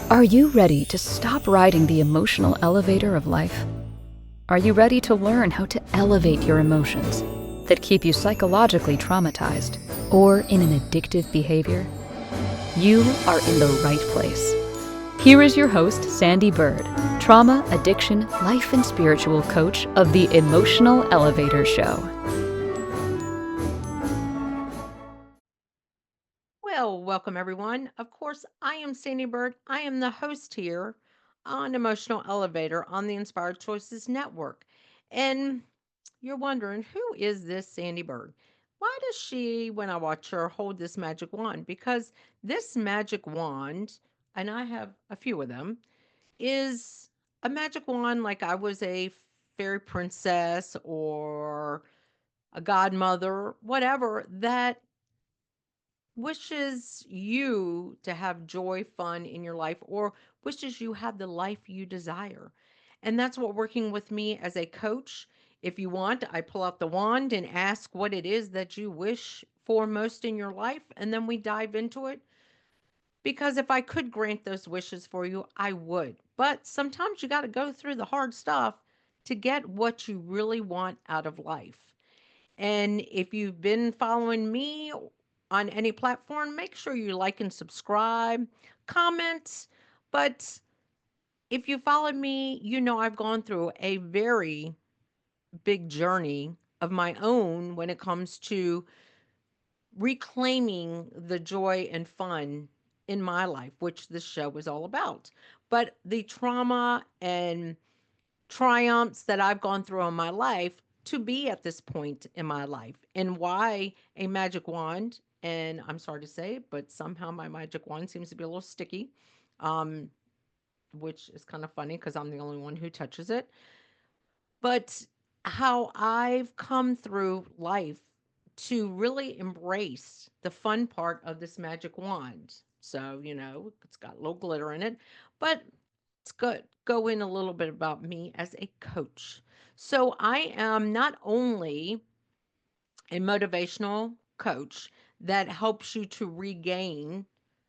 Are you ready to stop riding the emotional elevator of life? Are you ready to learn how to elevate your emotions that keep you psychologically traumatized or in an addictive behavior? You are in the right place. Here is your host, Sandee Byrd, trauma, addiction, life, and spiritual coach of the Emotional Elevator Show. Well, welcome everyone. Of course, I am Sandee Byrd. I am the host here on Emotional Elevator on the Inspired Choices Network. And you're wondering, who is this Sandee Byrd? Why does she, when I watch her, hold this magic wand? Because this magic wand, and I have a few of them, is a magic wand like I was a fairy princess or a godmother, whatever, that wishes you to have joy, fun in your life, or wishes you had the life you desire. And that's what working with me as a coach. If you want, I pull out the wand and ask what it is that you wish for most in your life, and then we dive into it. Because if I could grant those wishes for you, I would. But sometimes you got to go through the hard stuff to get what you really want out of life. And if you've been following me on any platform, make sure you like and subscribe, comment. But if you followed me, you know I've gone through a very big journey of my own when it comes to reclaiming the joy and fun in my life, which this show is all about. But the trauma and triumphs that I've gone through in my life to be at this point in my life and why a magic wand. And I'm sorry to say, but somehow my magic wand seems to be a little sticky, um, which is kind of funny because I'm the only one who touches it. But how I've come through life to really embrace the fun part of this magic wand. So, it's got a little glitter in it, but let's go in a little bit about me as a coach. So, I am not only a motivational coach that helps you to regain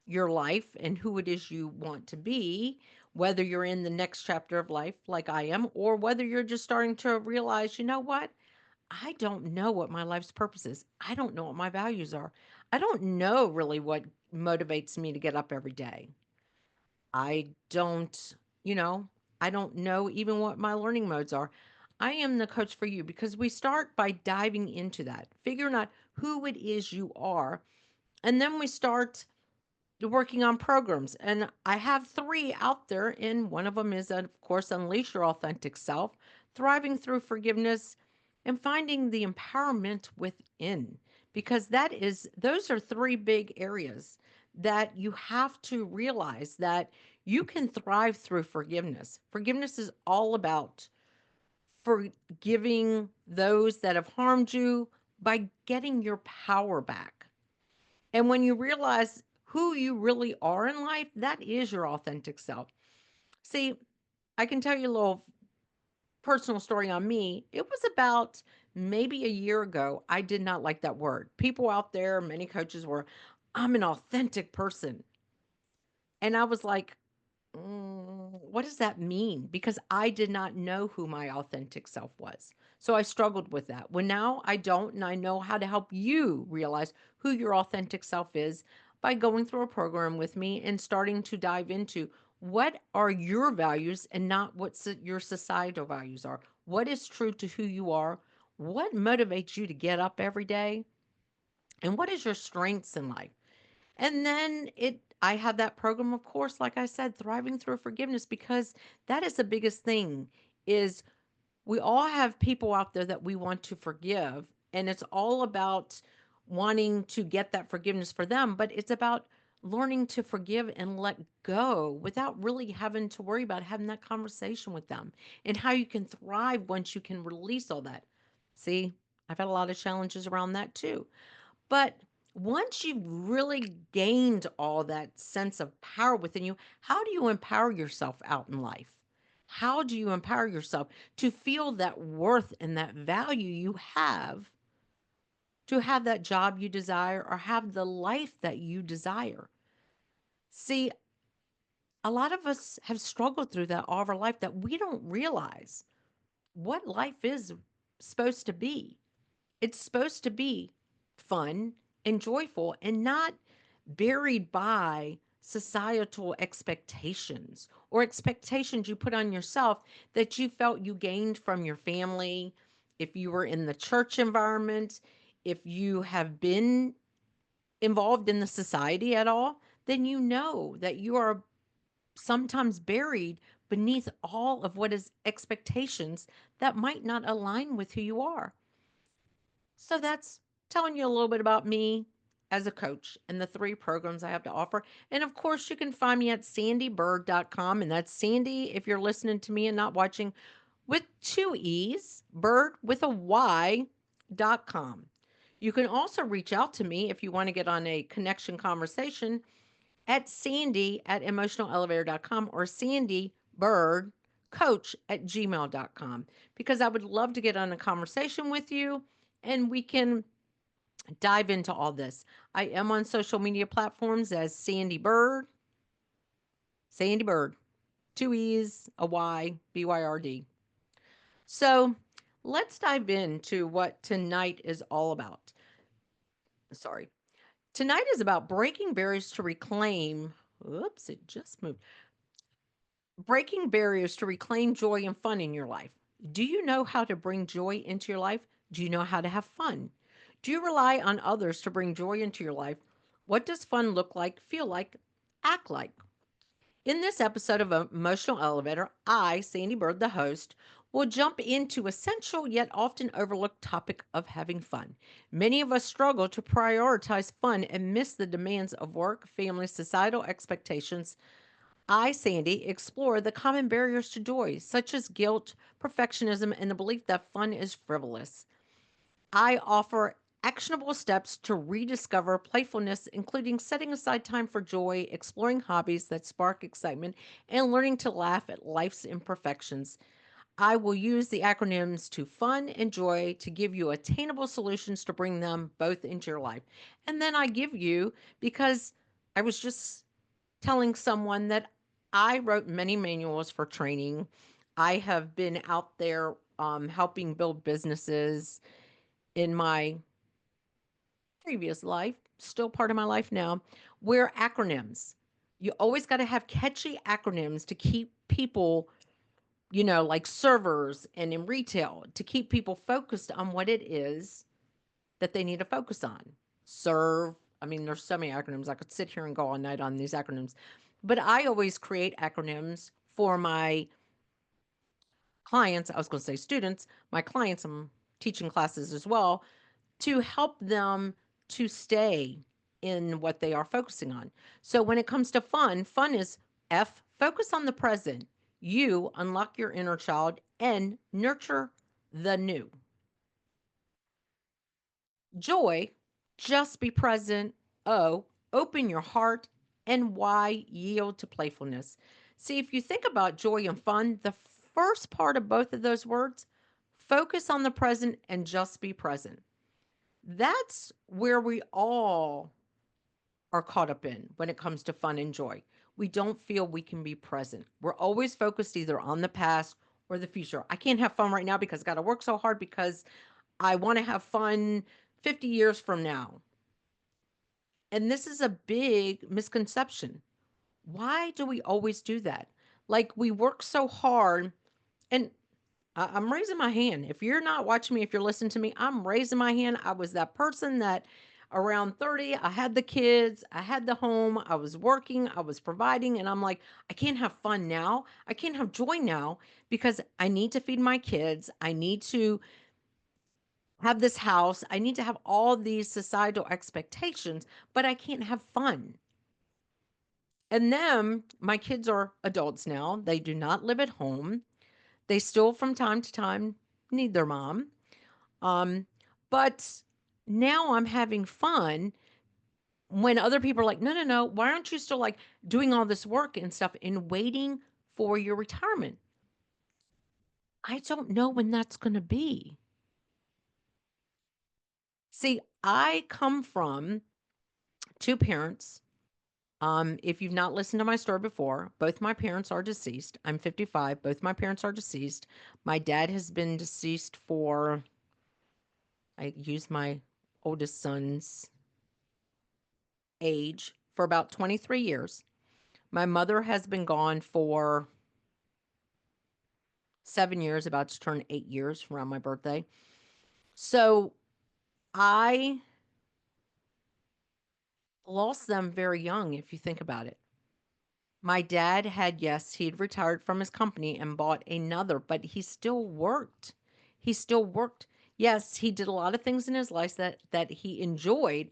your life and who it is you want to be, whether you're in the next chapter of life like I am, or whether you're just starting to realize, you know what? I don't know what my life's purpose is. I don't know what my values are. I don't know really what motivates me to get up every day. I don't, you know, I don't know even what my learning modes are. I am the coach for you because we start by diving into that, figuring out who it is you are. And then we start working on programs. And I have three out there. And one of them is, of course, Unleash Your Authentic Self, Thriving Through Forgiveness, and Finding the Empowerment Within. Because those are three big areas that you have to realize that you can thrive through forgiveness. Forgiveness is all about forgiving those that have harmed you by getting your power back. And when you realize who you really are in life, that is your authentic self. See, I can tell you a little personal story on me. It was about maybe a year ago. I did not like that word. People out there, many coaches were, I'm an authentic person. And I was like, what does that mean? Because I did not know who my authentic self was. So I struggled with that. Well, now I don't, and I know how to help you realize who your authentic self is by going through a program with me and starting to dive into what are your values and not what your societal values are. What is true to who you are? What motivates you to get up every day? And what is your strengths in life? And then I had that program, of course, like I said, Thriving Through Forgiveness, because that is the biggest thing is we all have people out there that we want to forgive. And it's all about wanting to get that forgiveness for them, but it's about learning to forgive and let go without really having to worry about having that conversation with them and how you can thrive once you can release all that. See, I've had a lot of challenges around that too. But once you've really gained all that sense of power within you, how do you empower yourself out in life? How do you empower yourself to feel that worth and that value you have to have that job you desire or have the life that you desire? See, A lot of us have struggled through that all of our life that we don't realize what life is supposed to be. It's supposed to be fun and joyful and not buried by societal expectations or expectations you put on yourself that you felt you gained from your family. If you were in the church environment, if you have been involved in the society at all, then you know that you are sometimes buried beneath all of what is expectations that might not align with who you are. So that's telling you a little bit about me as a coach and the three programs I have to offer. And of course, you can find me at sandeebyrd.com. And that's Sandy, if you're listening to me and not watching, with two E's, Bird with a Y.com. You can also reach out to me if you want to get on a connection conversation at Sandy at emotionalelevator.com or Sandee Byrd coach at gmail.com, because I would love to get on a conversation with you and we can dive into all this. I am on social media platforms as Sandee Byrd, Sandee Byrd, two E's, a Y, Byrd. So let's dive into what tonight is all about. Sorry. Tonight is about breaking barriers to reclaim. Oops, it just moved. Breaking barriers to reclaim joy and fun in your life. Do you know how to bring joy into your life? Do you know how to have fun? Do you rely on others to bring joy into your life? What does fun look like, feel like, act like? In this episode of Emotional Elevator, I, Sandee Byrd, the host, will jump into essential yet often overlooked topic of having fun. Many of us struggle to prioritize fun and miss the demands of work, family, societal expectations. I, Sandee, explore the common barriers to joy, such as guilt, perfectionism, and the belief that fun is frivolous. I offer actionable steps to rediscover playfulness, including setting aside time for joy, exploring hobbies that spark excitement, and learning to laugh at life's imperfections. I will use the acronyms to fun and joy to give you attainable solutions to bring them both into your life. And then I give you, because I was just telling someone that I wrote many manuals for training. I have been out there helping build businesses in my previous life, still part of my life now, where acronyms. You always got to have catchy acronyms to keep people, like servers and in retail, to keep people focused on what it is that they need to focus on. Serve. I mean, there's so many acronyms. I could sit here and go all night on these acronyms. But I always create acronyms for my clients. I was going to say students, my clients, I'm teaching classes as well, to help them to stay in what they are focusing on. So when it comes to fun, fun is F, focus on the present. U, unlock your inner child. N, nurture the new. Joy, just be present. O, open your heart. And Y, yield to playfulness. See, if you think about joy and fun, the first part of both of those words, focus on the present and just be present. That's where we all are caught up in when it comes to fun and joy. We don't feel we can be present. We're always focused either on the past or the future. I can't have fun right now because I got to work so hard because I want to have fun 50 years from now. And this is a big misconception. Why do we always do that? Like we work so hard, and I'm raising my hand. If you're not watching me, if you're listening to me, I'm raising my hand. I was that person that around 30, I had the kids, I had the home, I was working, I was providing, and I'm like, I can't have fun now. I can't have joy now because I need to feed my kids. I need to have this house. I need to have all these societal expectations, but I can't have fun. And then my kids are adults now. They do not live at home. They still, from time to time, need their mom. Um, but now I'm having fun when other people are like, no, no, no, why aren't you still like doing all this work and stuff and waiting for your retirement? I don't know when that's going to be. See, I come from two parents. If you've not listened to my story before, both my parents are deceased. I'm 55. Both my parents are deceased. My dad has been deceased for, I use my oldest son's age, for about 23 years. My mother has been gone for 7 years, about to turn 8 years around my birthday. So I lost them very young, if you think about it. My dad had, yes, he'd retired from his company and bought another, but he still worked. He still worked. Yes, he did a lot of things in his life that he enjoyed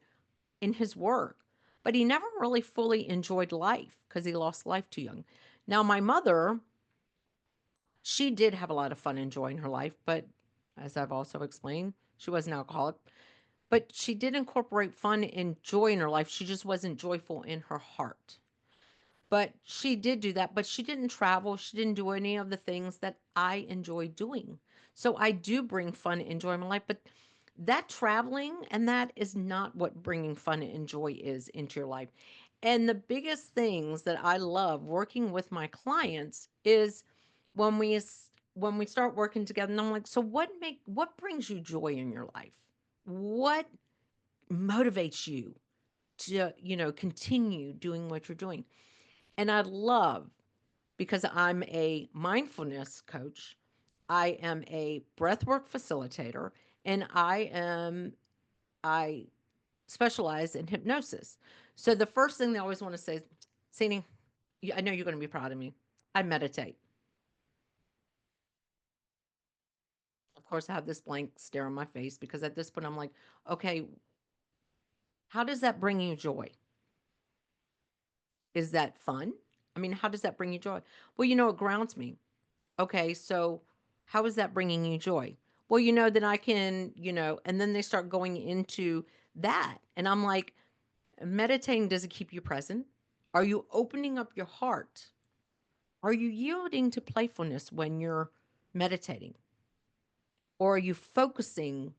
in his work, but he never really fully enjoyed life because he lost life too young. Now, my mother, she did have a lot of fun enjoying her life, but as I've also explained, she was an alcoholic. But she did incorporate fun and joy in her life. She just wasn't joyful in her heart. But she did do that, but she didn't travel. She didn't do any of the things that I enjoy doing. So I do bring fun and joy in my life, but that traveling and that is not what bringing fun and joy is into your life. And the biggest things that I love working with my clients is when when we start working together and I'm like, so what brings you joy in your life? What motivates you to, continue doing what you're doing? And I love, because I'm a mindfulness coach, I am a breathwork facilitator, and I specialize in hypnosis. So the first thing they always want to say is, Sini, I know you're going to be proud of me. I meditate. Of course, I have this blank stare on my face because at this point I'm like, okay, how does that bring you joy? Is that fun? I mean, how does that bring you joy? Well, it grounds me. Okay, so how is that bringing you joy? Well, that I can, and then they start going into that. And I'm like, meditating, does it keep you present? Are you opening up your heart? Are you yielding to playfulness when you're meditating? Or are you focusing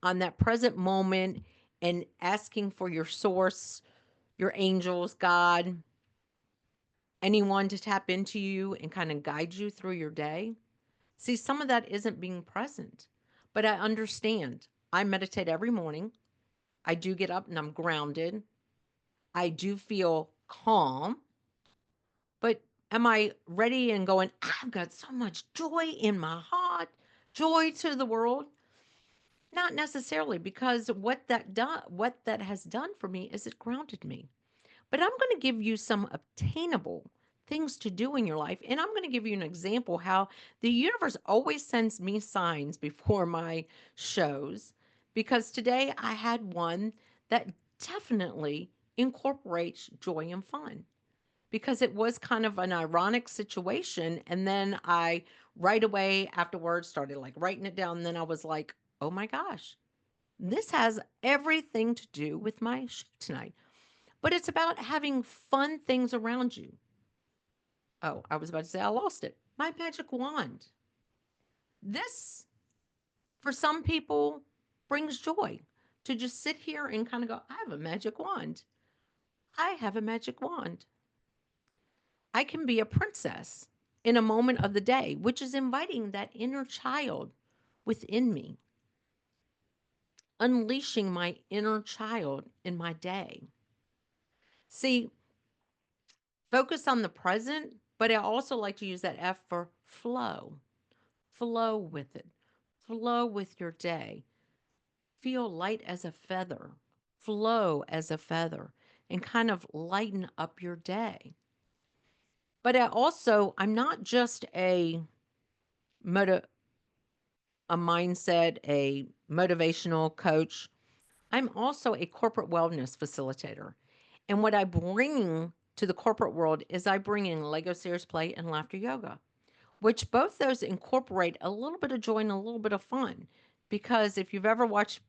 on that present moment and asking for your source, your angels, God, anyone to tap into you and kind of guide you through your day? See, some of that isn't being present, but I understand. I meditate every morning. I do get up and I'm grounded. I do feel calm, but am I ready and going, I've got so much joy in my heart, joy to the world? Not necessarily, because what that has done for me is it grounded me. But I'm going to give you some obtainable things to do in your life. And I'm going to give you an example how the universe always sends me signs before my shows, because today I had one that definitely incorporates joy and fun, because it was kind of an ironic situation. And then I right away afterwards started like writing it down. And then I was like, oh my gosh, this has everything to do with my show tonight. But it's about having fun things around you. Oh, I was about to say I lost it. My magic wand. This, for some people, brings joy to just sit here and kind of go, I have a magic wand. I have a magic wand. I can be a princess in a moment of the day, which is inviting that inner child within me, unleashing my inner child in my day. See, focus on the present, but I also like to use that F for flow. Flow with it. Flow with your day. Feel light as a feather. Flow as a feather and kind of lighten up your day. But I'm not just motiv- a mindset, a motivational coach. I'm also a corporate wellness facilitator. And what I bring to the corporate world is I bring in Lego Serious Play and Laughter Yoga, which both those incorporate a little bit of joy and a little bit of fun. Because if you've ever watched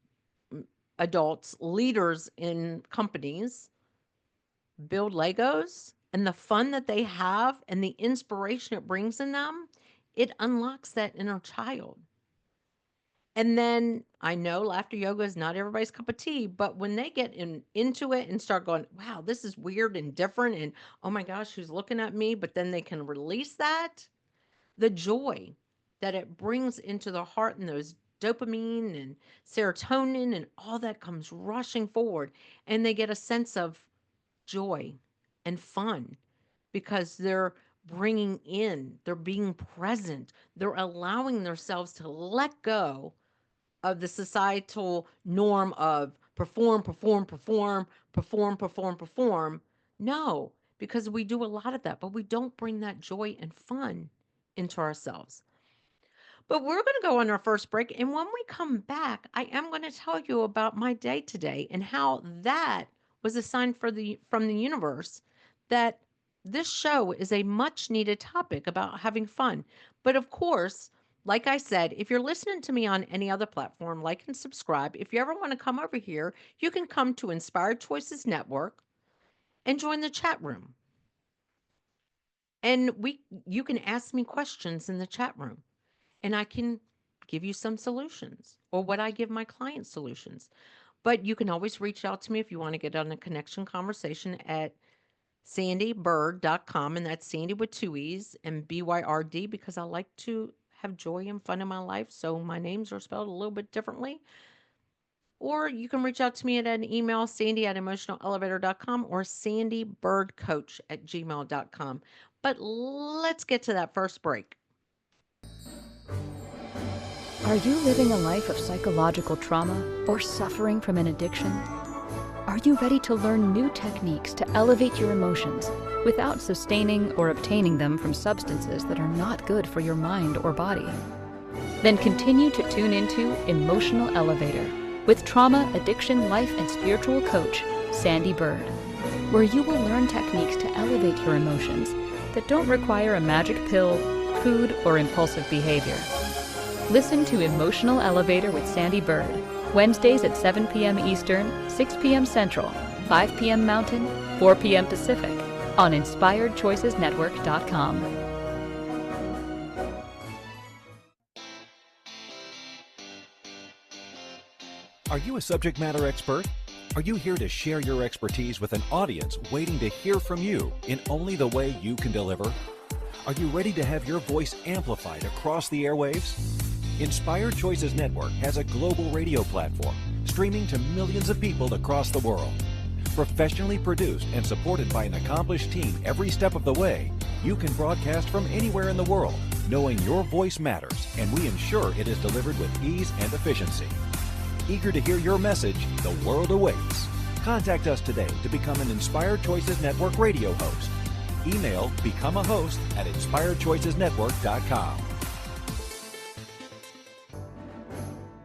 adults, leaders in companies build Legos and the fun that they have and the inspiration it brings in them, it unlocks that inner child. And then I know laughter yoga is not everybody's cup of tea, but when they get into it and start going, wow, this is weird and different, and oh my gosh, who's looking at me? But then they can release that, the joy that it brings into the heart and those dopamine and serotonin and all that comes rushing forward. And they get a sense of joy and fun because they're being present, they're allowing themselves to let go of the societal norm of perform, perform, perform, perform, perform, perform. No, because we do a lot of that, but we don't bring that joy and fun into ourselves. But we're going to go on our first break. And when we come back, I am going to tell you about my day today and how that was a sign from the universe that this show is a much needed topic about having fun. But of course, like I said, if you're listening to me on any other platform, like and subscribe. If you ever want to come over here, you can come to Inspired Choices Network and join the chat room. And we you can ask me questions in the chat room and I can give you some solutions or what I give my clients solutions. But you can always reach out to me if you want to get on a connection conversation at sandeebyrd.com. And that's Sandy with two E's and BYRD because I like to have joy and fun in my life. So my names are spelled a little bit differently. Or you can reach out to me at an email, sandy at emotionalelevator.com or sandeebirdcoach at gmail.com. But let's get to that first break. Are you living a life of psychological trauma or suffering from an addiction? Are you ready to learn new techniques to elevate your emotions without sustaining or obtaining them from substances that are not good for your mind or body? Then continue to tune into Emotional Elevator with trauma, addiction, life, and spiritual coach, Sandee Byrd, where you will learn techniques to elevate your emotions that don't require a magic pill, food, or impulsive behavior. Listen to Emotional Elevator with Sandee Byrd, Wednesdays at 7 p.m. Eastern, 6 p.m. Central, 5 p.m. Mountain, 4 p.m. Pacific, on InspiredChoicesNetwork.com. Are you a subject matter expert? Are you here to share your expertise with an audience waiting to hear from you in only the way you can deliver? Are you ready to have your voice amplified across the airwaves? Inspired Choices Network has a global radio platform streaming to millions of people across the world. Professionally produced and supported by an accomplished team every step of the way, you can broadcast from anywhere in the world, knowing your voice matters, and we ensure it is delivered with ease and efficiency. Eager to hear your message, the world awaits. Contact us today to become an Inspired Choices Network radio host. Email become a host at inspiredchoicesnetwork.com.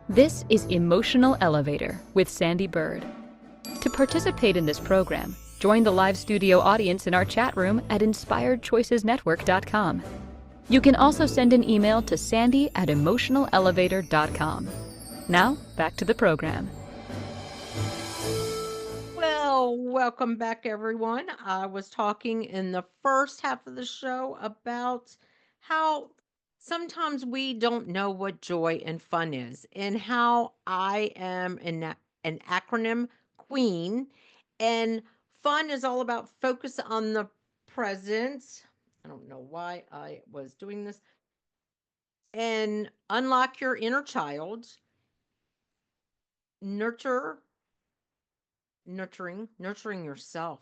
This is Emotional Elevator with Sandee Byrd. To participate in this program, join the live studio audience in our chat room at inspiredchoicesnetwork.com. You can also send an email to sandy at emotionalelevator.com. Now, back to the program. Well, welcome back, everyone. I was talking in the first half of the show about how sometimes we don't know what joy and fun is, and how I am an acronym queen, and fun is all about focus on the present. I don't know why I was doing this, and unlock your inner child, nurture, nurturing yourself.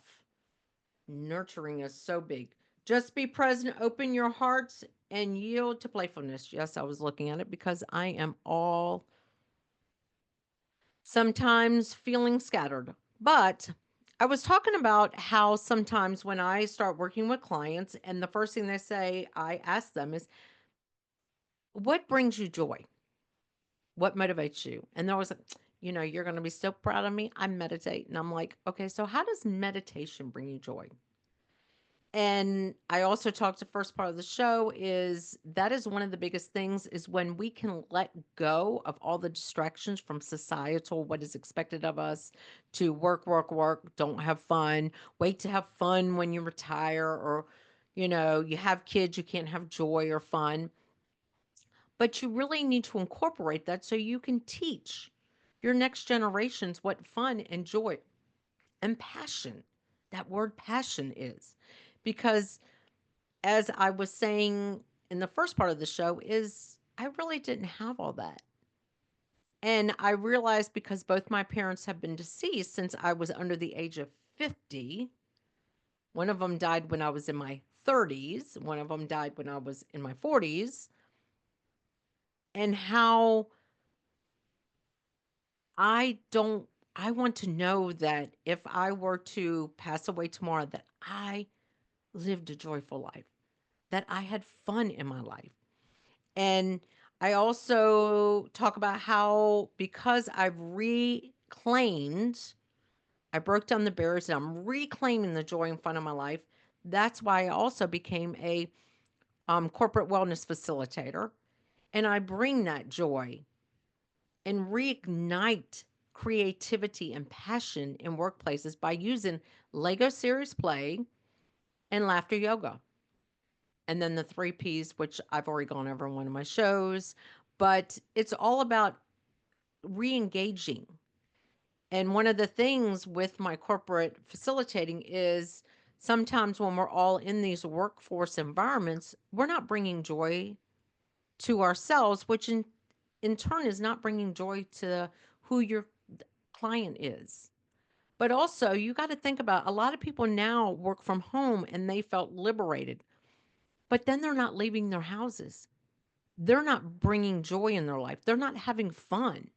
Nurturing is so big. Just be present, open your hearts, and yield to playfulness. Yes, I was looking at it because I am all sometimes feeling scattered. But I was talking about how sometimes when I start working with clients, and the first thing they say, I ask them is, what brings you joy? What motivates you? And they're always like, you're going to be so proud of me. I meditate. And I'm like, okay, so how does meditation bring you joy? And I also talked the first part of the show is that is one of the biggest things is when we can let go of all the distractions from societal, what is expected of us to work, work, work, don't have fun, wait to have fun when you retire, or, you have kids, you can't have joy or fun. But you really need to incorporate that so you can teach your next generations what fun and joy and passion, that word passion is. Because as I was saying in the first part of the show, is I really didn't have all that. And I realized because both my parents have been deceased since I was under the age of 50. One of them died when I was in my 30s, one of them died when I was in my 40s, and how I don't I want to know that if I were to pass away tomorrow that I lived a joyful life, that I had fun in my life. And I also talk about how because I've reclaimed, I broke down the barriers and I'm reclaiming the joy and fun of my life. That's why I also became a corporate wellness facilitator. And I bring that joy and reignite creativity and passion in workplaces by using Lego series play and laughter yoga. And then the three P's, which I've already gone over in one of my shows, but it's all about re engaging. And one of the things with my corporate facilitating is sometimes when we're all in these workforce environments, we're not bringing joy to ourselves, which in turn is not bringing joy to who your client is. But also, you got to think about a lot of people now work from home and they felt liberated, but then they're not leaving their houses. They're not bringing joy in their life. They're not having fun.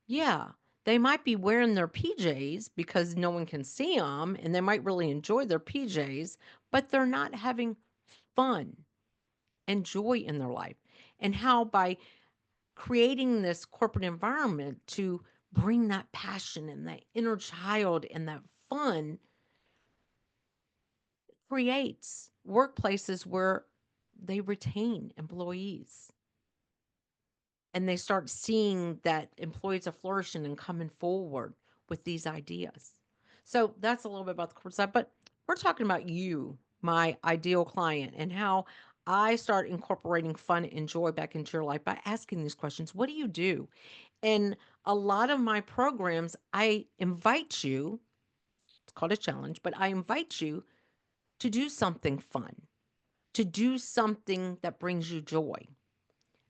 Yeah, they might be wearing their PJs because no one can see them and they might really enjoy their PJs, but they're not having fun and joy in their life. And how by creating this corporate environment to bring that passion and that inner child and that fun creates workplaces where they retain employees and they start seeing that employees are flourishing and coming forward with these ideas. So that's a little bit about the corporate side, but we're talking about you, my ideal client, and how I start incorporating fun and joy back into your life by asking these questions. What do you do? And a lot of my programs, I invite you, it's called a challenge, but I invite you to do something fun, to do something that brings you joy.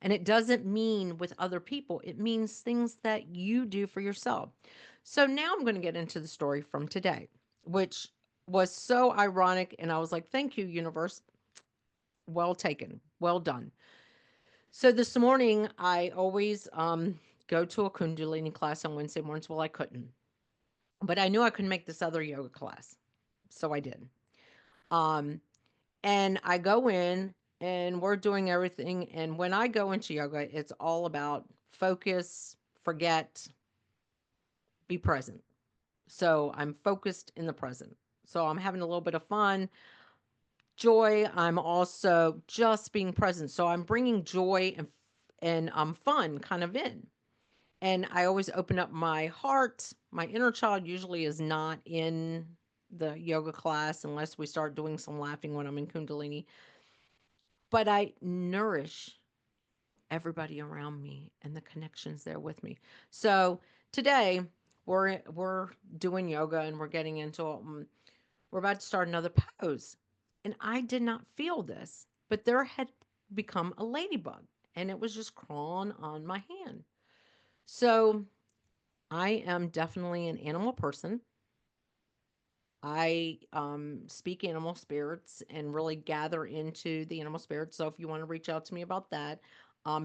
And it doesn't mean with other people, it means things that you do for yourself. So now I'm going to get into the story from today, which was so ironic. And I was like, thank you, universe. Well taken. Well done. So this morning, I always go to a Kundalini class on Wednesday mornings. Well, I couldn't, but I knew I could make this other yoga class. So I did. Um, and I go in and we're doing everything. And when I go into yoga, it's all about focus, forget, be present. So I'm focused in the present. So I'm having a little bit of fun, joy. I'm also just being present. So I'm bringing joy and fun kind of in. And I always open up my heart. My inner child usually is not in the yoga class unless we start doing some laughing when I'm in Kundalini. But I nourish everybody around me and the connections there with me. So today we're doing yoga and we're getting into we're about to start another pose. And I did not feel this, but there had become a ladybug and it was just crawling on my hand. So I am definitely an animal person. I speak animal spirits and really gather into the animal spirits. So if you want to reach out to me about that,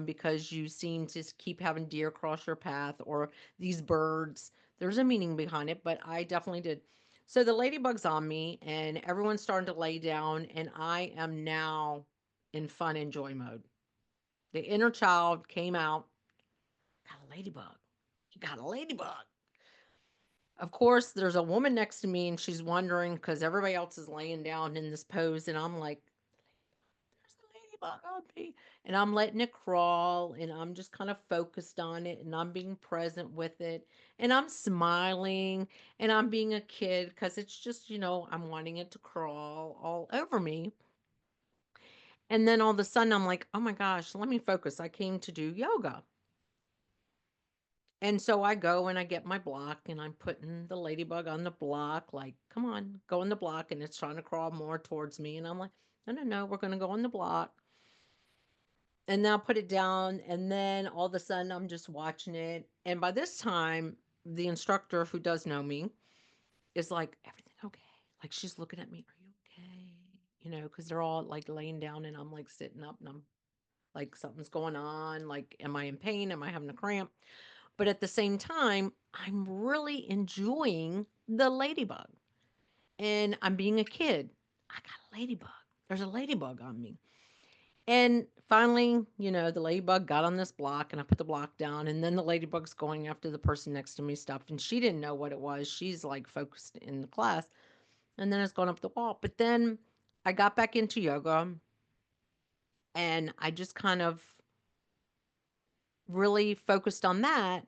because you seem to keep having deer cross your path or these birds, there's a meaning behind it, but I definitely did. So the ladybug's on me and everyone's starting to lay down, and I am now in fun and joy mode. The inner child came out, got a ladybug. You got a ladybug. Of course, there's a woman next to me and she's wondering because everybody else is laying down in this pose. And I'm like, there's a ladybug on me. And I'm letting it crawl and I'm just kind of focused on it and I'm being present with it. And I'm smiling and I'm being a kid because it's just, I'm wanting it to crawl all over me. And then all of a sudden, I'm like, oh my gosh, let me focus. I came to do yoga. And so I go and I get my block and I'm putting the ladybug on the block, like, come on, go on the block. And it's trying to crawl more towards me. And I'm like, no, no, no, we're going to go on the block. And then I'll put it down. And then all of a sudden, I'm just watching it. And by this time, the instructor who does know me is like, everything okay? Like, she's looking at me, are you okay? You know, because they're all like laying down and I'm like sitting up and I'm like, something's going on. Like, am I in pain? Am I having a cramp? But at the same time, I'm really enjoying the ladybug. And I'm being a kid. I got a ladybug. There's a ladybug on me. And finally, the ladybug got on this block and I put the block down. And then the ladybug's going after the person next to me stuff. And she didn't know what it was. She's like focused in the class. And then it's going up the wall. But then I got back into yoga and I just kind of really focused on that.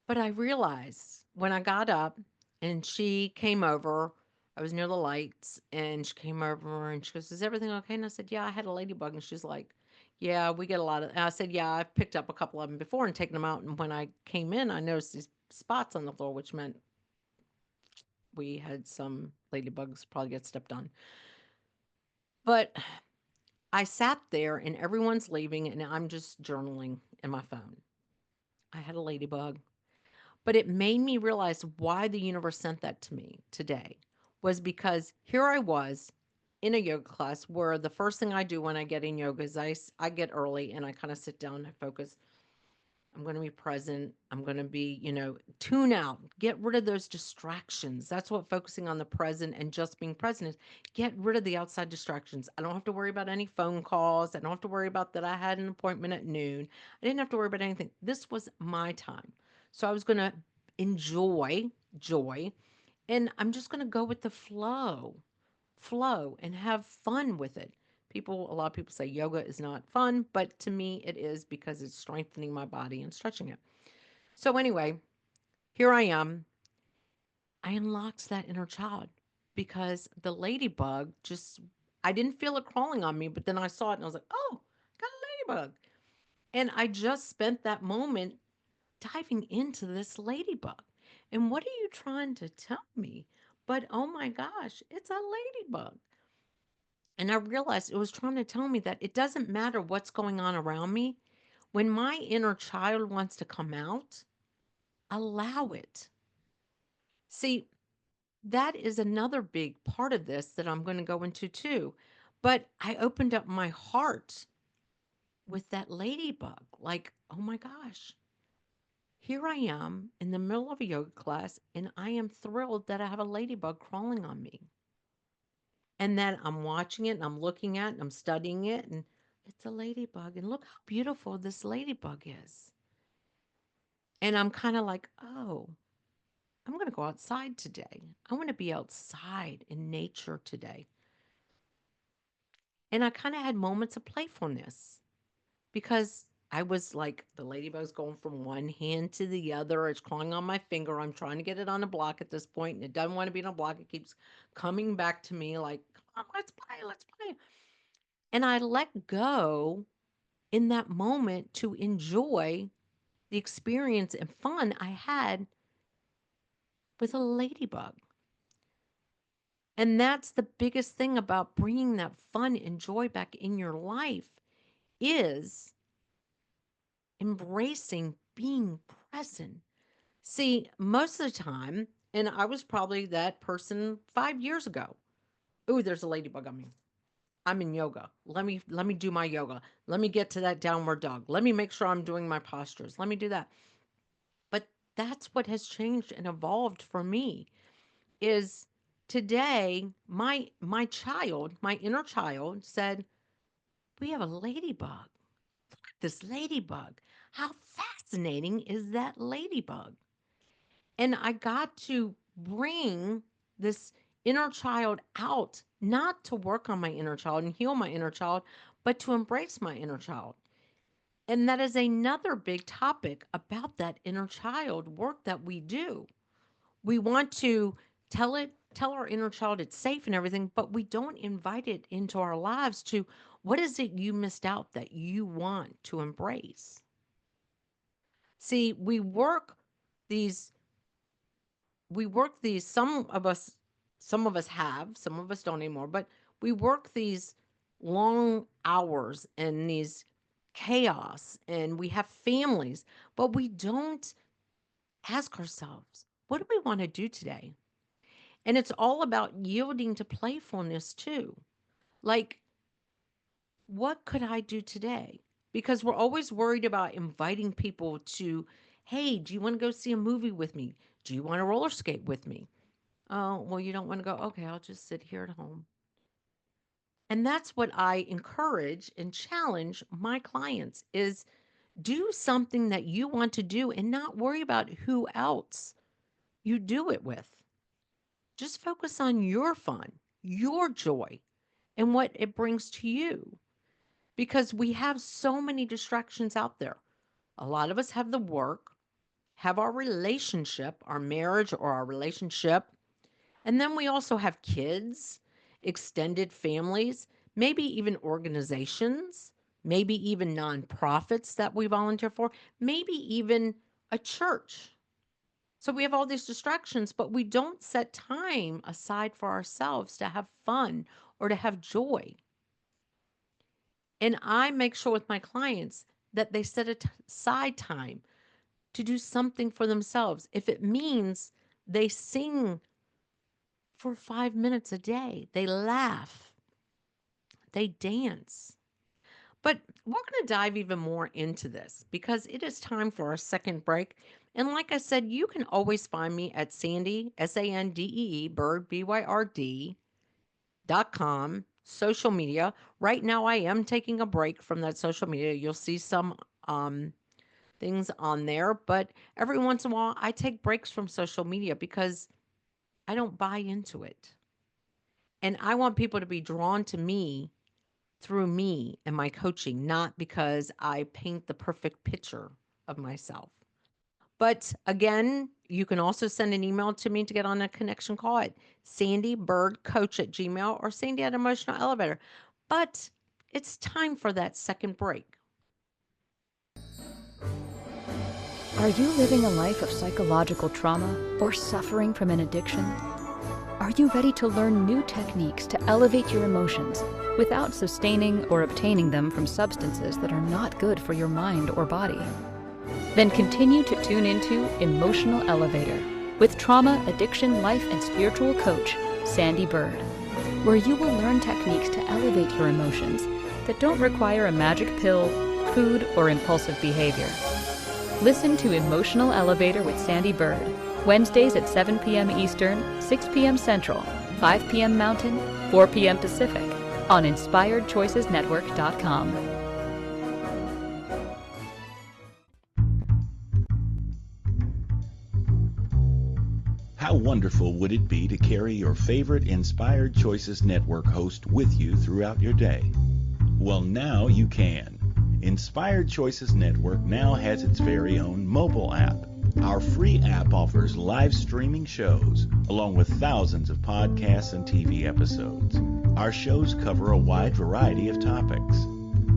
But I realized when I got up and she came over, I was near the lights and she came over and she goes, is everything okay? And I said, yeah, I had a ladybug. And she's like, yeah, we get a lot of, and I said, yeah, I've picked up a couple of them before and taken them out. And when I came in, I noticed these spots on the floor, which meant we had some ladybugs probably get stepped on. But I sat there and everyone's leaving and I'm just journaling in my phone. I had a ladybug. But it made me realize why the universe sent that to me today was because here I was in a yoga class where the first thing I do when I get in yoga is I get early and I kind of sit down and I focus. I'm going to be present. I'm going to be, tune out, get rid of those distractions. That's what focusing on the present and just being present is. Get rid of the outside distractions. I don't have to worry about any phone calls. I don't have to worry about that I had an appointment at noon. I didn't have to worry about anything. This was my time. So I was going to enjoy joy and I'm just going to go with the flow and have fun with it. A lot of people say yoga is not fun, but to me it is because it's strengthening my body and stretching it. So anyway, here I am. I unlocked that inner child because the ladybug just, I didn't feel it crawling on me, but then I saw it and I was like, oh, got a ladybug. And I just spent that moment diving into this ladybug. And what are you trying to tell me? But oh my gosh, it's a ladybug. And I realized it was trying to tell me that it doesn't matter what's going on around me. When my inner child wants to come out, allow it. See, that is another big part of this that I'm going to go into too. But I opened up my heart with that ladybug. Like, oh my gosh, here I am in the middle of a yoga class, and I am thrilled that I have a ladybug crawling on me. And then I'm watching it and I'm looking at it and I'm studying it and it's a ladybug. And look how beautiful this ladybug is. And I'm kind of like, oh, I'm going to go outside today. I want to be outside in nature today. And I kind of had moments of playfulness because I was like, the ladybug's going from one hand to the other. It's crawling on my finger. I'm trying to get it on a block at this point, and it doesn't want to be on a block. It keeps coming back to me like, come on, let's play, let's play. And I let go in that moment to enjoy the experience and fun I had with a ladybug. And that's the biggest thing about bringing that fun and joy back in your life is embracing being present. See, most of the time, and I was probably that person 5 years ago. Ooh, there's a ladybug on me. I'm in yoga. Let me do my yoga. Let me get to that downward dog. Let me make sure I'm doing my postures. Let me do that. But that's what has changed and evolved for me is today my inner child said, "We have a ladybug. Look at this ladybug. How fascinating is that ladybug?" And I got to bring this inner child out, not to work on my inner child and heal my inner child, but to embrace my inner child. And that is another big topic about that inner child work that we do. We want to tell our inner child it's safe and everything, but we don't invite it into our lives to what is it you missed out that you want to embrace? See, these these some of us have, some of us don't anymore, but we work these long hours and these chaos and we have families, but we don't ask ourselves, what do we want to do today? And it's all about yielding to playfulness too. Like, what could I do today? Because we're always worried about inviting people to, hey, do you want to go see a movie with me? Do you want to roller skate with me? Oh, well, you don't want to go. Okay, I'll just sit here at home. And that's what I encourage and challenge my clients is do something that you want to do and not worry about who else you do it with. Just focus on your fun, your joy, and what it brings to you. Because we have so many distractions out there. A lot of us have the work, have our relationship, our marriage or our relationship. And then we also have kids, extended families, maybe even organizations, maybe even nonprofits that we volunteer for, maybe even a church. So we have all these distractions, but we don't set time aside for ourselves to have fun or to have joy. And I make sure with my clients that they set aside time to do something for themselves. If it means they sing for 5 minutes a day, they laugh, they dance. But we're going to dive even more into this because it is time for our second break. And like I said, you can always find me at Sandee, Sandee, Byrd, BYRD.com, social media. Right now, I am taking a break from that social media. You'll see some things on there, but every once in a while, I take breaks from social media because I don't buy into it. And I want people to be drawn to me through me and my coaching, not because I paint the perfect picture of myself. But again, you can also send an email to me to get on a connection call at sandeebirdcoach at gmail or Sandy at Emotional Elevator. But it's time for that second break. Are you living a life of psychological trauma or suffering from an addiction? Are you ready to learn new techniques to elevate your emotions without sustaining or obtaining them from substances that are not good for your mind or body? Then continue to tune into Emotional Elevator with trauma, addiction, life, and spiritual coach, Sandee Byrd, where you will learn techniques to elevate your emotions that don't require a magic pill, food, or impulsive behavior. Listen to Emotional Elevator with Sandee Byrd, Wednesdays at 7 p.m. Eastern, 6 p.m. Central, 5 p.m. Mountain, 4 p.m. Pacific, on InspiredChoicesNetwork.com. How wonderful would it be to carry your favorite Inspired Choices Network host with you throughout your day? Well, now you can. Inspired Choices Network now has its very own mobile app. Our free app offers live streaming shows, along with thousands of podcasts and TV episodes. Our shows cover a wide variety of topics.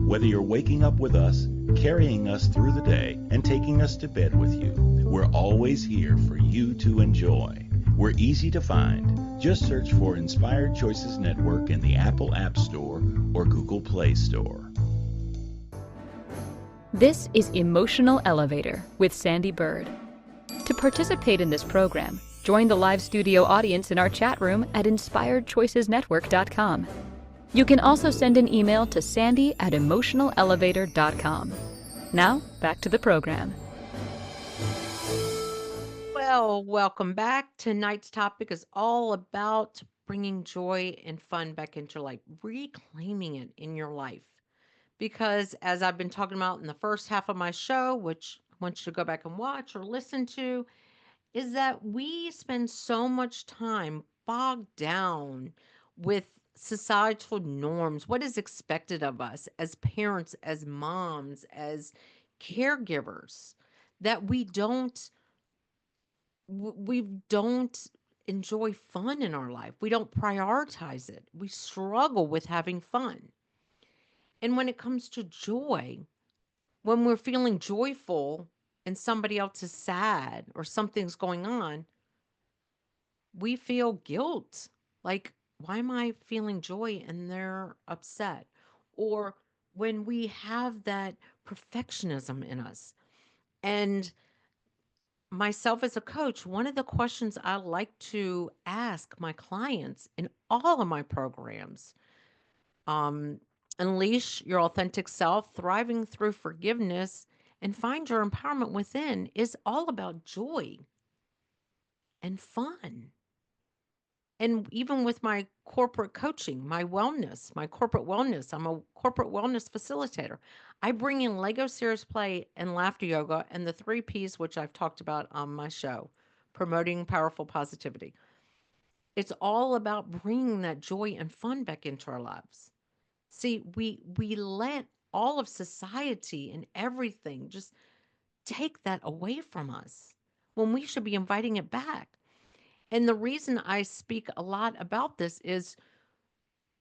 Whether you're waking up with us, carrying us through the day, and taking us to bed with you, we're always here for you to enjoy. We're easy to find. Just search for Inspired Choices Network in the Apple App Store or Google Play Store. This is Emotional Elevator with Sandee Byrd. To participate in this program, join the live studio audience in our chat room at InspiredChoicesNetwork.com. You can also send an email to Sandee at emotionalelevator.com. Now, back to the program. Well, welcome back. Tonight's topic is all about bringing joy and fun back into your life, reclaiming it in your life. Because as I've been talking about in the first half of my show, which I want you to go back and watch or listen to, is that we spend so much time bogged down with societal norms, what is expected of us as parents, as moms, as caregivers, that we don't enjoy fun in our life. We don't prioritize it. We struggle with having fun. And when it comes to joy, when we're feeling joyful and somebody else is sad or something's going on, we feel guilt. Like, why am I feeling joy and they're upset? Or when we have that perfectionism in us. And myself as a coach, one of the questions I like to ask my clients in all of my programs, um, unleash your authentic self, thriving through forgiveness, and find your empowerment within, is all about joy and fun. And even with my corporate coaching, my corporate wellness, I'm a corporate wellness facilitator. I bring in Lego serious play and laughter yoga and the 3 Ps, which I've talked about on my show, promoting powerful positivity. It's all about bringing that joy and fun back into our lives. See, we let all of society and everything just take that away from us when we should be inviting it back. And the reason I speak a lot about this is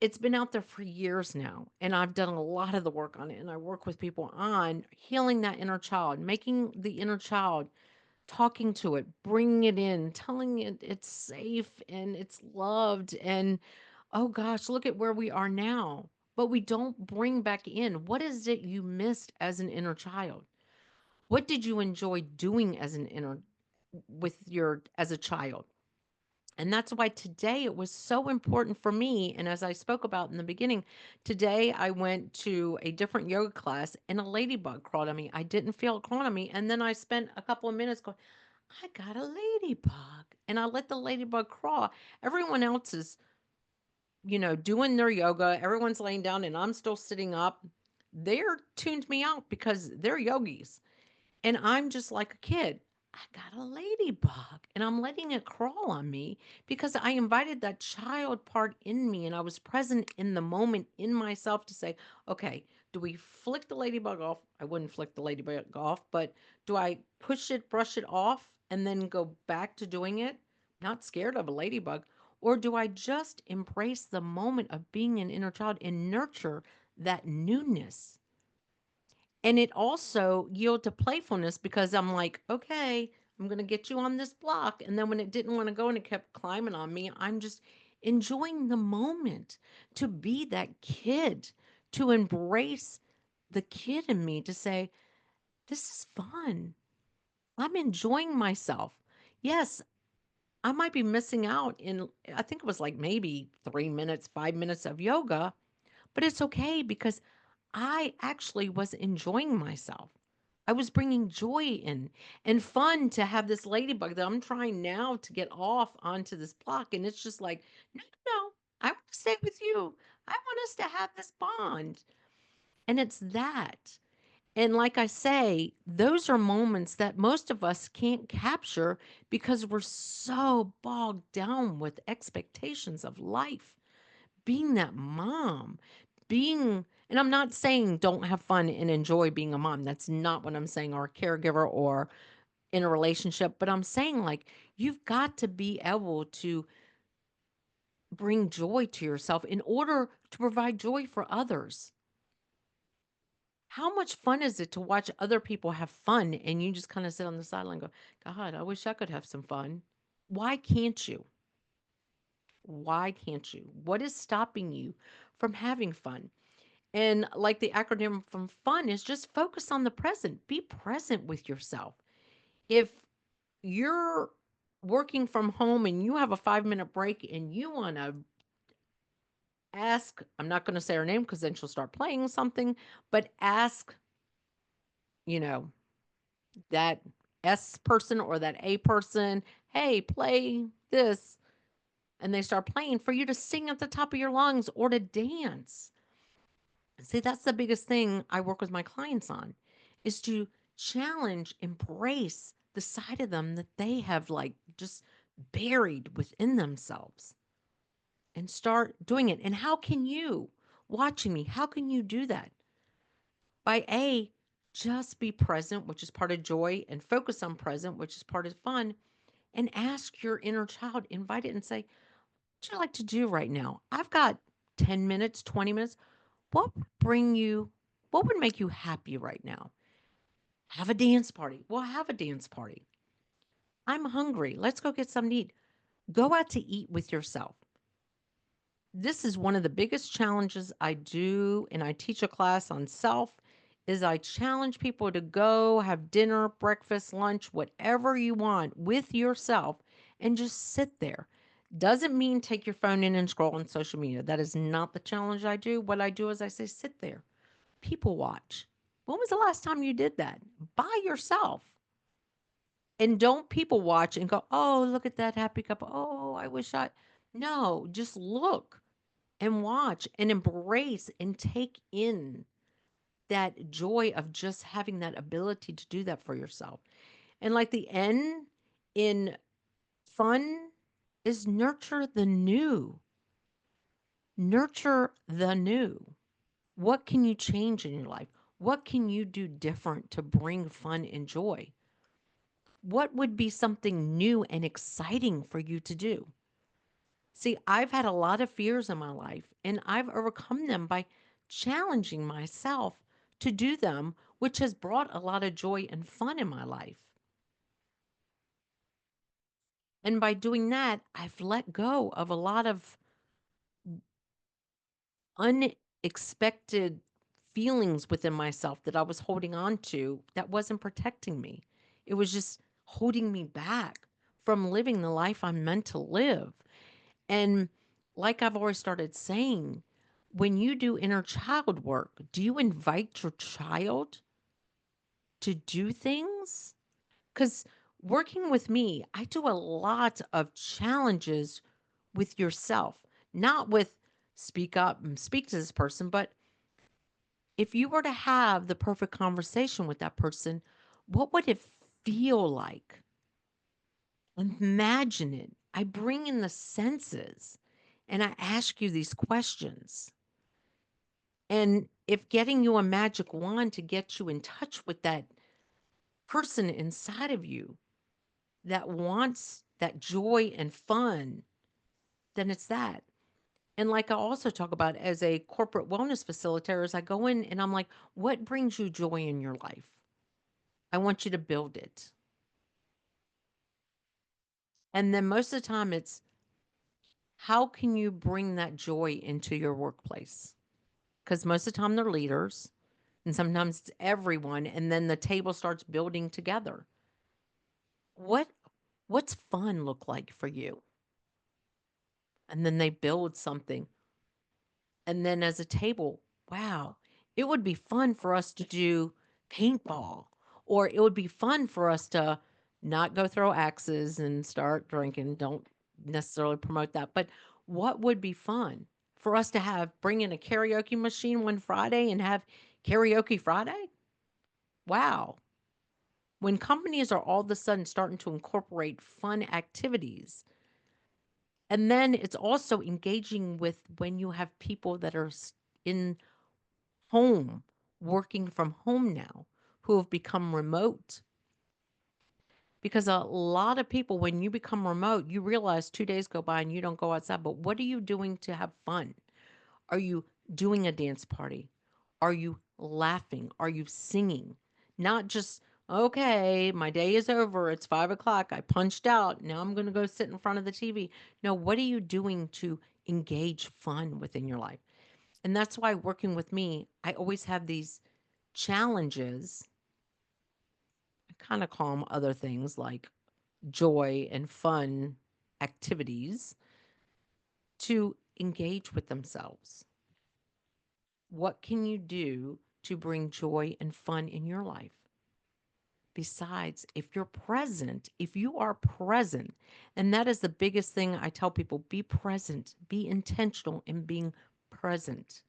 it's been out there for years now, and I've done a lot of the work on it. And I work with people on healing that inner child, making the inner child, talking to it, bringing it in, telling it it's safe and it's loved. And oh gosh, look at where we are now. But we don't bring back in what is it you missed as an inner child? What did you enjoy doing as an inner with your as a child? And that's why today it was so important for me. And as I spoke about in the beginning, today I went to a different yoga class and a ladybug crawled on me. I didn't feel it crawling on me. And then I spent a couple of minutes going, I got a ladybug. And I let the ladybug crawl. Everyone else is, doing their yoga. Everyone's laying down and I'm still sitting up. They're tuned me out because they're yogis. And I'm just like a kid. I got a ladybug and I'm letting it crawl on me because I invited that child part in me and I was present in the moment in myself to say, okay, do we flick the ladybug off? I wouldn't flick the ladybug off, but do I push it, brush it off, and then go back to doing it? Not scared of a ladybug. Or do I just embrace the moment of being an inner child and nurture that newness? And it also yield to playfulness because I'm like, okay, I'm going to get you on this block. And then when it didn't want to go and it kept climbing on me, I'm just enjoying the moment to be that kid, to embrace the kid in me, to say, this is fun. I'm enjoying myself. Yes, I might be missing out in, I think it was like maybe 3 minutes, 5 minutes of yoga, but it's okay because I actually was enjoying myself. I was bringing joy in and fun to have this ladybug that I'm trying now to get off onto this block. And it's just like, no, no, no, I want to stay with you. I want us to have this bond. And it's that. And like I say, those are moments that most of us can't capture because we're so bogged down with expectations of life, being that mom, being, and I'm not saying don't have fun and enjoy being a mom. That's not what I'm saying, or a caregiver or in a relationship. But I'm saying, like, you've got to be able to bring joy to yourself in order to provide joy for others. How much fun is it to watch other people have fun and you just kind of sit on the sideline and go, God, I wish I could have some fun. Why can't you? Why can't you? What is stopping you from having fun? And like the acronym from fun is just focus on the present. Be present with yourself. If you're working from home and you have a 5 minute break and you want to ask, I'm not going to say her name because then she'll start playing something, but ask, you know, that S person or that A person, hey, play this. And they start playing for you to sing at the top of your lungs or to dance. See, that's the biggest thing I work with my clients on is to challenge, embrace the side of them that they have like just buried within themselves and start doing it. And how can you, watching me, how can you do that? By just be present, which is part of joy, and focus on present, which is part of fun, and ask your inner child, invite it and say, what would you like to do right now? I've got 10 minutes, 20 minutes. What would bring you, what would make you happy right now? Have a dance party. Well, have a dance party. I'm hungry. Let's go get something to eat. Go out to eat with yourself. This is one of the biggest challenges I do, and I teach a class on self, is I challenge people to go have dinner, breakfast, lunch, whatever you want with yourself and just sit there. Doesn't mean take your phone in and scroll on social media. That is not the challenge I do. What I do is I say sit there. People watch. When was the last time you did that? By yourself. And don't people watch and go, "Oh, look at that happy couple. Oh, I wish I." No, just look and watch and embrace and take in that joy of just having that ability to do that for yourself. And like the N in fun is nurture the new. Nurture the new. What can you change in your life? What can you do different to bring fun and joy? What would be something new and exciting for you to do? See, I've had a lot of fears in my life, and I've overcome them by challenging myself to do them, which has brought a lot of joy and fun in my life. And by doing that, I've let go of a lot of unexpected feelings within myself that I was holding on to that wasn't protecting me. It was just holding me back from living the life I'm meant to live. And like I've always started saying, when you do inner child work, do you invite your child to do things? Because working with me, I do a lot of challenges with yourself, not with speak up and speak to this person, but if you were to have the perfect conversation with that person, what would it feel like? Imagine it. I bring in the senses and I ask you these questions. And if getting you a magic wand to get you in touch with that person inside of you that wants that joy and fun, then it's that. And like I also talk about as a corporate wellness facilitator, as I go in and I'm like, what brings you joy in your life? I want you to build it. And then most of the time it's how can you bring that joy into your workplace? Because most of the time they're leaders and sometimes it's everyone. And then the table starts building together. What what's fun look like for you? And then they build something. And then as a table, wow, it would be fun for us to do paintball, or it would be fun for us to not go throw axes and start drinking. Don't necessarily promote that, but what would be fun for us to have bring in a karaoke machine one Friday and have karaoke Friday? Wow. When companies are all of a sudden starting to incorporate fun activities, and then it's also engaging with when you have people that are in home, working from home now, who have become remote. Because a lot of people, when you become remote, you realize 2 days go by and you don't go outside. But what are you doing to have fun? Are you doing a dance party? Are you laughing? Are you singing? Not just, okay, my day is over. It's 5 o'clock. I punched out. Now I'm going to go sit in front of the TV. No, what are you doing to engage fun within your life? And that's why working with me, I always have these challenges. I kind of call them other things like joy and fun activities to engage with themselves. What can you do to bring joy and fun in your life? Besides, if you're present, if you are present, and that is the biggest thing I tell people, be present, be intentional in being present.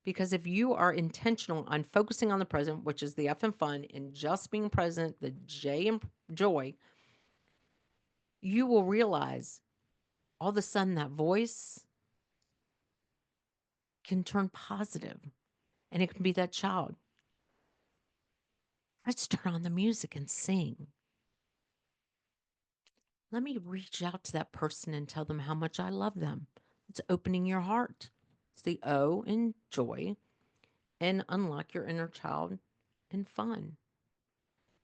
Because if you are intentional on focusing on the present, which is the F and fun, and just being present, the J and joy, you will realize all of a sudden that voice can turn positive, and it can be that child. Let's turn on the music and sing. Let me reach out to that person and tell them how much I love them. It's opening your heart. It's the O in joy and unlock your inner child in fun.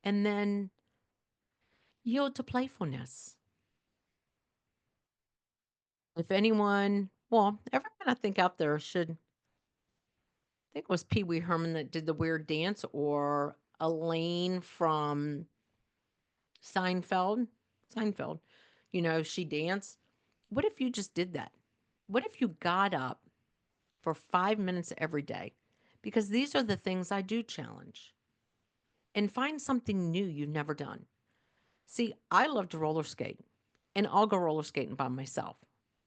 And then yield to playfulness. If anyone, well, everyone I think out there should, I think it was Pee Wee Herman that did the weird dance, or Elaine from Seinfeld. Seinfeld, she danced. What if you just did that? What if you got up for 5 minutes every day? Because these are the things I do challenge, and find something new you've never done. See, I love to roller skate, and I'll go roller skating by myself.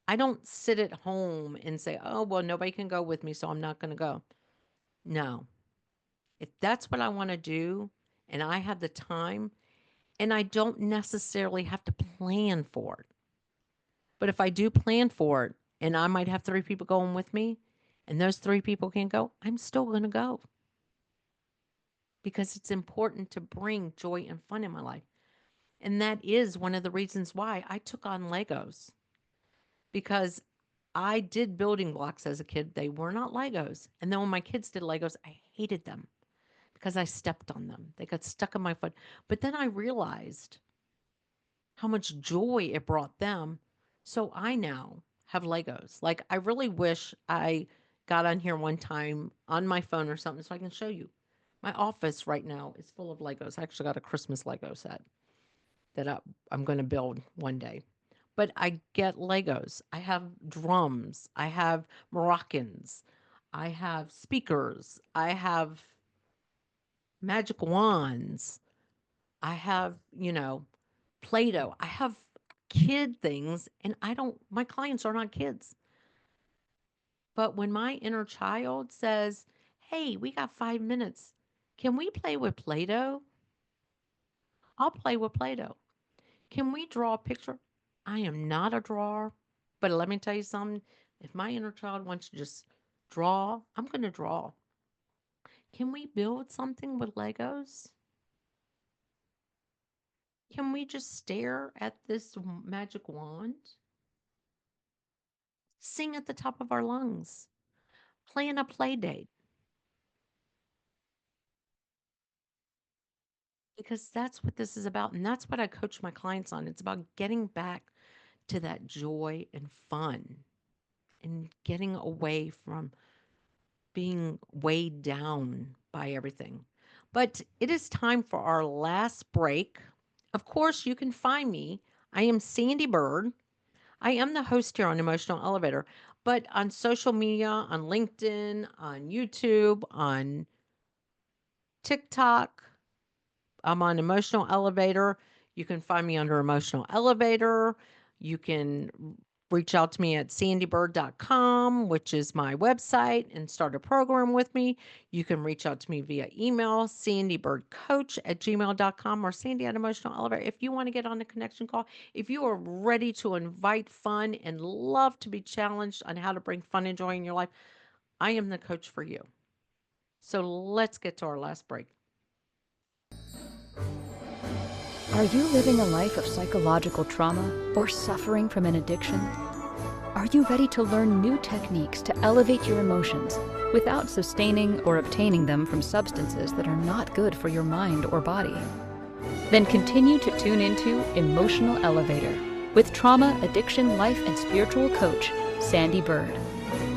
I don't sit at home and say, oh, well, nobody can go with me, so I'm not going to go. No. If that's what I want to do and I have the time, and I don't necessarily have to plan for it, but if I do plan for it and I might have three people going with me and those three people can't go, I'm still going to go because it's important to bring joy and fun in my life. And that is one of the reasons why I took on Legos, because I did building blocks as a kid. They were not Legos. And then when my kids did Legos, I hated them because I stepped on them. They got stuck in my foot. But then I realized how much joy it brought them. So I now have Legos. Like, I really wish I got on here one time on my phone or something so I can show you. My office right now is full of Legos. I actually got a Christmas Lego set that I'm going to build one day. But I get Legos. I have drums. I have Moroccans. I have speakers. I have magic wands. I have, Play Doh. I have kid things, and my clients are not kids. But when my inner child says, hey, we got 5 minutes, can we play with Play Doh? I'll play with Play Doh. Can we draw a picture? I am not a drawer, but let me tell you something. If my inner child wants to just draw, I'm going to draw. Can we build something with Legos? Can we just stare at this magic wand? Sing at the top of our lungs, plan a play date, because that's what this is about. And that's what I coach my clients on. It's about getting back to that joy and fun and getting away from being weighed down by everything. But it is time for our last break. Of course, you can find me. I am Sandee Byrd. I am the host here on Emotional Elevator, but on social media, on LinkedIn, on YouTube, on TikTok, I'm on Emotional Elevator. You can find me under Emotional Elevator. You can reach out to me at sandeebird.com, which is my website, and start a program with me. You can reach out to me via email, sandeebirdcoach@gmail.com, or Sandy at Emotional Elevator. If you want to get on a connection call, if you are ready to invite fun and love to be challenged on how to bring fun and joy in your life, I am the coach for you. So let's get to our last break. Are you living a life of psychological trauma or suffering from an addiction? Are you ready to learn new techniques to elevate your emotions without sustaining or obtaining them from substances that are not good for your mind or body? Then continue to tune into Emotional Elevator with trauma, addiction, life, and spiritual coach, Sandee Byrd,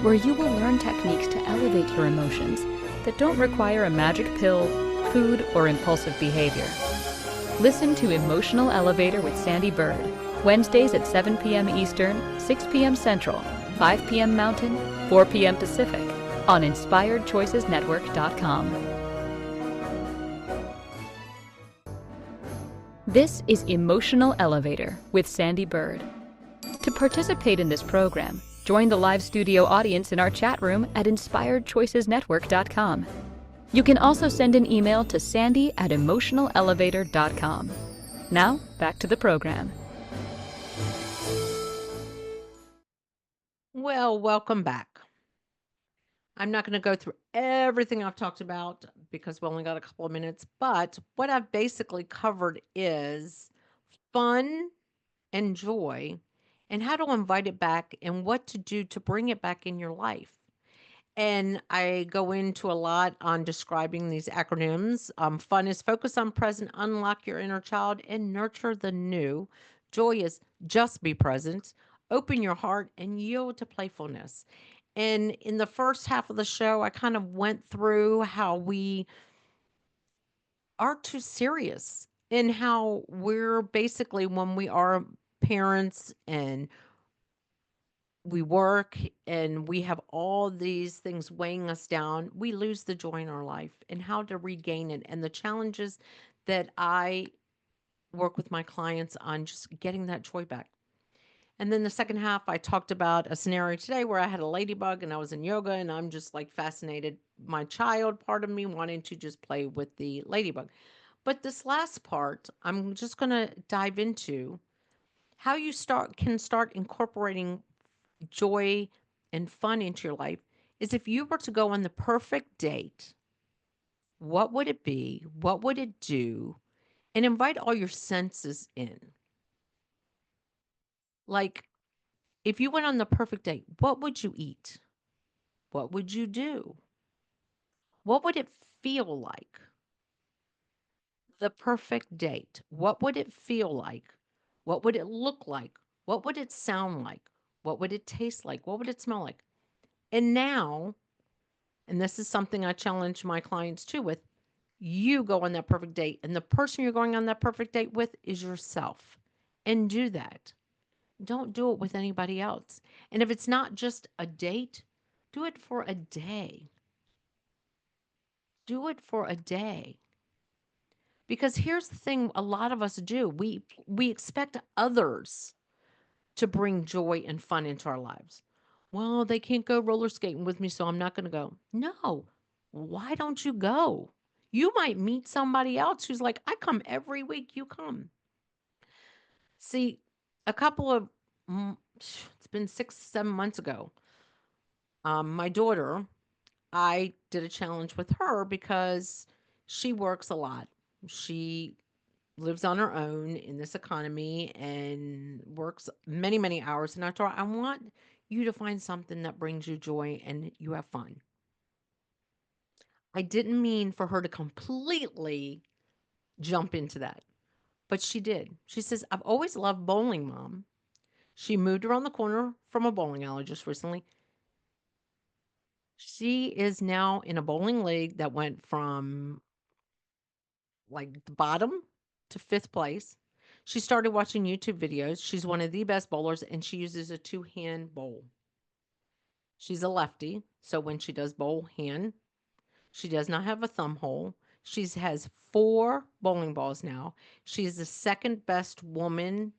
where you will learn techniques to elevate your emotions that don't require a magic pill, food, or impulsive behavior. Listen to Emotional Elevator with Sandee Byrd, Wednesdays at 7 p.m. Eastern, 6 p.m. Central, 5 p.m. Mountain, 4 p.m. Pacific, on InspiredChoicesNetwork.com. This is Emotional Elevator with Sandee Byrd. To participate in this program, join the live studio audience in our chat room at InspiredChoicesNetwork.com. You can also send an email to sandy@emotionalelevator.com. Now, back to the program. Well, welcome back. I'm not going to go through everything I've talked about because we only got a couple of minutes, but what I've basically covered is fun and joy, and how to invite it back and what to do to bring it back in your life. And I go into a lot on describing these acronyms. Fun is focus on present, unlock your inner child, and nurture the new. Joy is just be present, open your heart, and yield to playfulness. And in the first half of the show, I kind of went through how we are too serious and how we're basically, when we are parents and we work and we have all these things weighing us down, we lose the joy in our life and how to regain it. And the challenges that I work with my clients on just getting that joy back. And then the second half, I talked about a scenario today where I had a ladybug and I was in yoga and I'm just like fascinated. My child part of me wanting to just play with the ladybug. But this last part, I'm just going to dive into how you start incorporating joy and fun into your life is if you were to go on the perfect date, what would it be? What would it do? And invite all your senses in. Like, if you went on the perfect date, what would you eat? What would you do? What would it feel like? The perfect date. What would it feel like? What would it look like? What would it sound like? What would it taste like? What would it smell like? And now, and this is something I challenge my clients too with, you go on that perfect date, and the person you're going on that perfect date with is yourself. And do that. Don't do it with anybody else. And if it's not just a date, do it for a day. Do it for a day. Because here's the thing a lot of us do. We expect others to bring joy and fun into our lives. Well, they can't go roller skating with me, so I'm not going to go. No. Why don't you go? You might meet somebody else who's like, I come every week, you come. See, a couple of, it's been 6, 7 months ago, my daughter, I did a challenge with her because she works a lot. She lives on her own in this economy and works many, many hours. And I told her, I want you to find something that brings you joy and you have fun. I didn't mean for her to completely jump into that, but she did. She says, I've always loved bowling, Mom. She moved around the corner from a bowling alley just recently. She is now in a bowling league that went from like the bottom to fifth place. She started watching YouTube videos. She's one of the best bowlers and she uses a two-hand bowl. She's a lefty, so when she does bowl hand, she does not have a thumb hole. She has 4 bowling balls now. She's the second best woman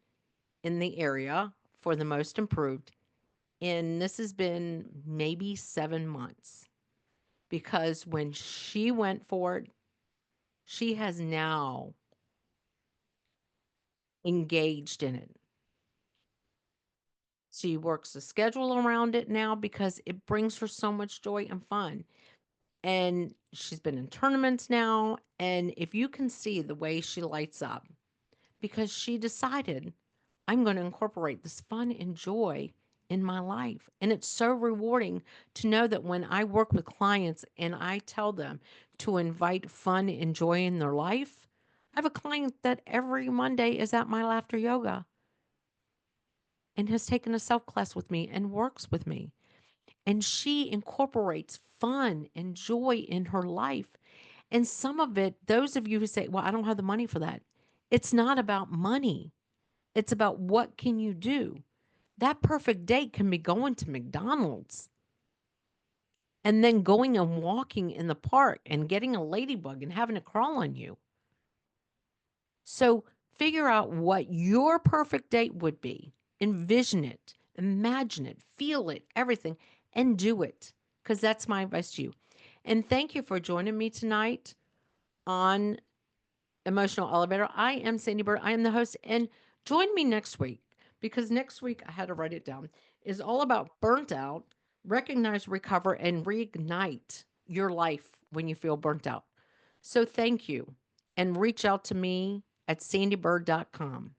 in the area for the most improved. And this has been maybe 7 months because when she went for it, she has now engaged in it. She works the schedule around it now because it brings her so much joy and fun. And she's been in tournaments now. And if you can see the way she lights up, because she decided, I'm going to incorporate this fun and joy in my life. And it's so rewarding to know that when I work with clients and I tell them to invite fun and joy in their life, I have a client that every Monday is at my laughter yoga and has taken a self class with me and works with me. And she incorporates fun and joy in her life. And some of it, those of you who say, well, I don't have the money for that, it's not about money. It's about what can you do. That perfect date can be going to McDonald's and then going and walking in the park and getting a ladybug and having it crawl on you. So figure out what your perfect date would be. Envision it, imagine it, feel it, everything, and do it. Because that's my advice to you. And thank you for joining me tonight on Emotional Elevator. I am Sandee Byrd. I am the host. And join me next week because next week, I had to write it down, is all about burnt out, recognize, recover, and reignite your life when you feel burnt out. So thank you. And reach out to me at sandeebyrd.com.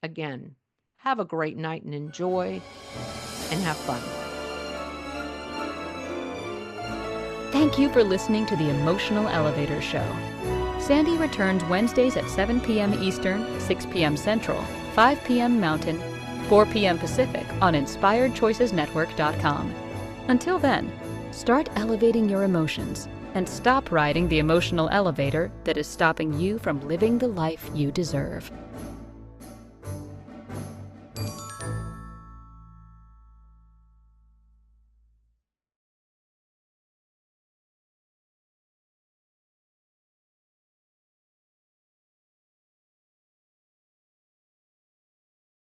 Again, Have a great night and enjoy and have fun. Thank you for listening to the Emotional Elevator Show. Sandee returns Wednesdays at 7 p.m. Eastern, 6 p.m. Central, 5 p.m. Mountain, 4 p.m. Pacific on InspiredChoicesNetwork.com. Until then, start elevating your emotions and stop riding the emotional elevator that is stopping you from living the life you deserve.